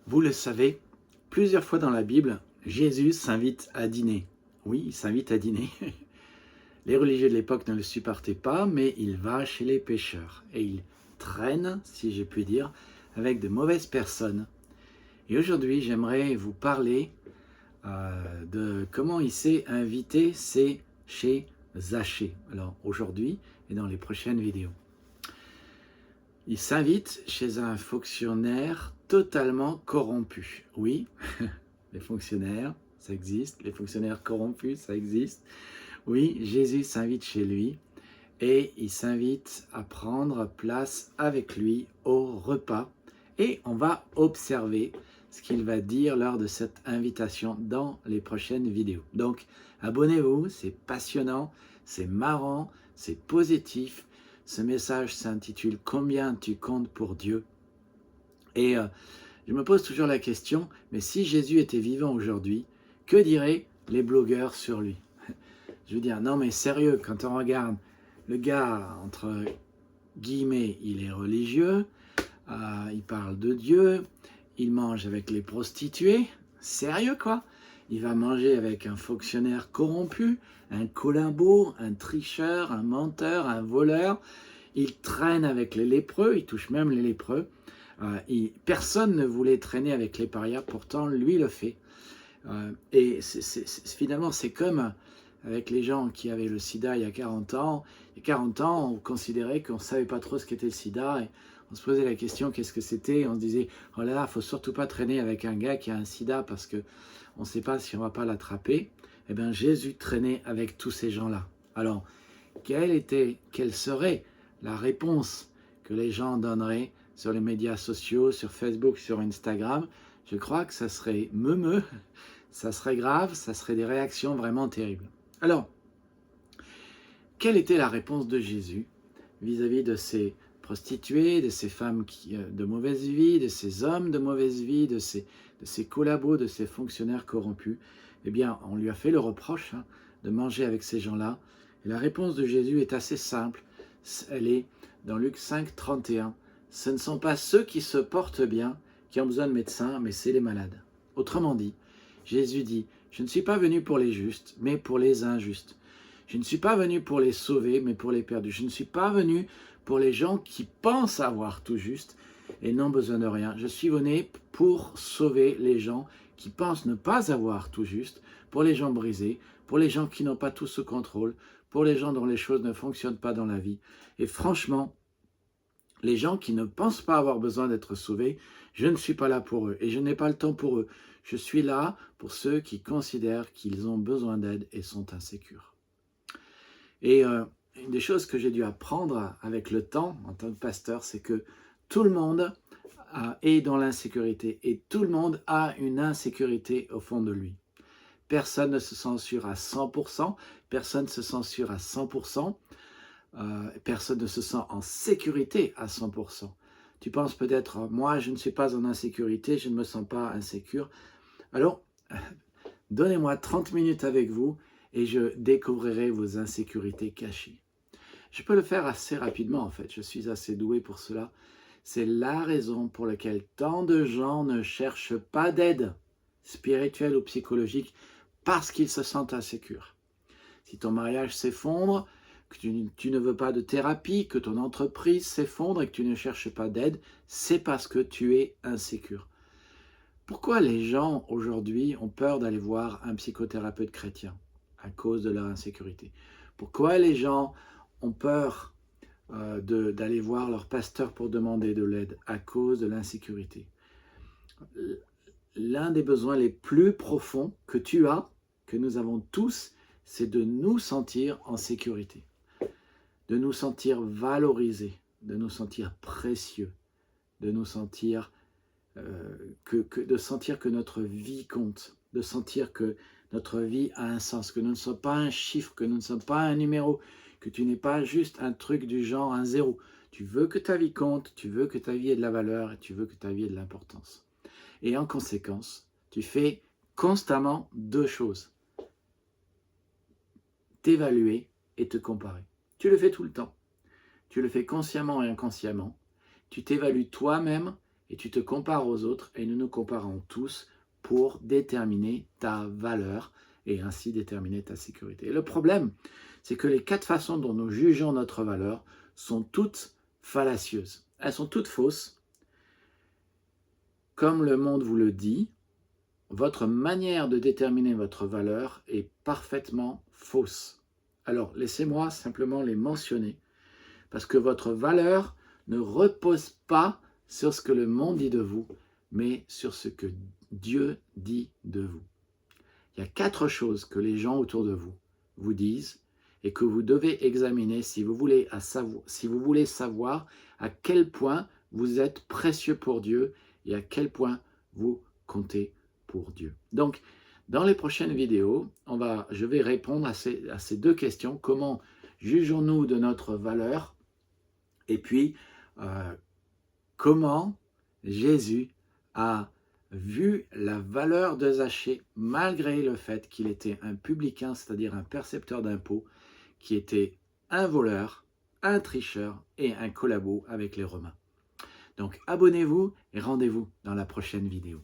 Vous le savez, plusieurs fois dans la Bible, Jésus s'invite à dîner. Oui, il s'invite à dîner. Les religieux de l'époque ne le supportaient pas, mais il va chez les pêcheurs et il traîne, si je puis dire, avec de mauvaises personnes. Et aujourd'hui, j'aimerais vous parler de comment il s'est invité, c'est chez Zachée. Alors aujourd'hui et dans les prochaines vidéos. Il s'invite chez un fonctionnaire totalement corrompu. Oui, les fonctionnaires, ça existe. Les fonctionnaires corrompus, ça existe. Oui, Jésus s'invite chez lui et il s'invite à prendre place avec lui au repas. Et on va observer ce qu'il va dire lors de cette invitation dans les prochaines vidéos. Donc, abonnez-vous, c'est passionnant, c'est marrant, c'est positif. Ce message s'intitule « Combien tu comptes pour Dieu ?» Et je me pose toujours la question, mais si Jésus était vivant aujourd'hui, que diraient les blogueurs sur lui? Je veux dire, non mais sérieux, quand on regarde le gars, entre guillemets, il est religieux, il parle de Dieu, il mange avec les prostituées, sérieux quoi? Il va manger avec un fonctionnaire corrompu, un colimbo, un tricheur, un menteur, un voleur. Il traîne avec les lépreux, il touche même les lépreux. Personne ne voulait traîner avec les parias, pourtant lui le fait. Et finalement, c'est comme avec les gens qui avaient le sida il y a 40 ans. Il y a 40 ans, on considérait qu'on ne savait pas trop ce qu'était le sida. Et on se posait la question, qu'est-ce que c'était? On se disait, oh là là, il ne faut surtout pas traîner avec un gars qui a un sida parce qu'on ne sait pas si on ne va pas l'attraper. Eh bien, Jésus traînait avec tous ces gens-là. Alors, quelle serait la réponse que les gens donneraient sur les médias sociaux, sur Facebook, sur Instagram? Je crois que ça serait meumeux, ça serait grave, ça serait des réactions vraiment terribles. Alors, quelle était la réponse de Jésus vis-à-vis de ces prostituées, de ces femmes de mauvaise vie, de ces hommes de mauvaise vie, de ces collabos, de ces fonctionnaires corrompus? Eh bien, on lui a fait le reproche de manger avec ces gens-là. Et la réponse de Jésus est assez simple. Elle est dans Luc 5, 31. Ce ne sont pas ceux qui se portent bien qui ont besoin de médecins, mais c'est les malades. Autrement dit, Jésus dit, je ne suis pas venu pour les justes, mais pour les injustes. Je ne suis pas venu pour les sauver, mais pour les perdus. Je ne suis pas venu pour les gens qui pensent avoir tout juste et n'ont besoin de rien. Je suis venu pour sauver les gens qui pensent ne pas avoir tout juste, pour les gens brisés, pour les gens qui n'ont pas tout sous contrôle, pour les gens dont les choses ne fonctionnent pas dans la vie. Et franchement, les gens qui ne pensent pas avoir besoin d'être sauvés, je ne suis pas là pour eux et je n'ai pas le temps pour eux. Je suis là pour ceux qui considèrent qu'ils ont besoin d'aide et sont insécures. Et une des choses que j'ai dû apprendre avec le temps en tant que pasteur, c'est que tout le monde est dans l'insécurité et tout le monde a une insécurité au fond de lui. Personne ne se sent sûr à 100%, personne ne se sent sûr à 100%, personne ne se sent en sécurité à 100%. Tu penses peut-être, moi je ne suis pas en insécurité, je ne me sens pas insécure. Alors, donnez-moi 30 minutes avec vous et je découvrirai vos insécurités cachées. Je peux le faire assez rapidement en fait, je suis assez doué pour cela. C'est la raison pour laquelle tant de gens ne cherchent pas d'aide spirituelle ou psychologique parce qu'ils se sentent insécures. Si ton mariage s'effondre, que tu ne veux pas de thérapie, que ton entreprise s'effondre et que tu ne cherches pas d'aide, c'est parce que tu es insécure. Pourquoi les gens aujourd'hui ont peur d'aller voir un psychothérapeute chrétien? À cause de leur insécurité. Pourquoi les gens ont peur d'aller voir leur pasteur pour demander de l'aide? À cause de l'insécurité. L'un des besoins les plus profonds que tu as, que nous avons tous, c'est de nous sentir en sécurité, de nous sentir valorisés, de nous sentir précieux, de nous sentir de sentir que notre vie compte, de sentir que notre vie a un sens, que nous ne sommes pas un chiffre, que nous ne sommes pas un numéro, que tu n'es pas juste un truc du genre un zéro. Tu veux que ta vie compte, tu veux que ta vie ait de la valeur et tu veux que ta vie ait de l'importance. Et en conséquence, tu fais constamment deux choses. T'évaluer et te comparer. Tu le fais tout le temps. Tu le fais consciemment et inconsciemment. Tu t'évalues toi-même et tu te compares aux autres et nous nous comparons tous pour déterminer ta valeur et ainsi déterminer ta sécurité. Et le problème, c'est que les 4 façons dont nous jugeons notre valeur sont toutes fallacieuses. Elles sont toutes fausses. Comme le monde vous le dit, votre manière de déterminer votre valeur est parfaitement fausse. Alors, laissez-moi simplement les mentionner, parce que votre valeur ne repose pas sur ce que le monde dit de vous, mais sur ce que Dieu dit de vous. Il y a 4 choses que les gens autour de vous vous disent et que vous devez examiner si vous voulez savoir à quel point vous êtes précieux pour Dieu et à quel point vous comptez pour Dieu. Donc, dans les prochaines vidéos, je vais répondre à ces 2 questions. Comment jugeons-nous de notre valeur? Et puis, comment Jésus a vu la valeur de Zachée malgré le fait qu'il était un publicain, c'est-à-dire un percepteur d'impôts, qui était un voleur, un tricheur et un collabo avec les Romains. Donc abonnez-vous et rendez-vous dans la prochaine vidéo.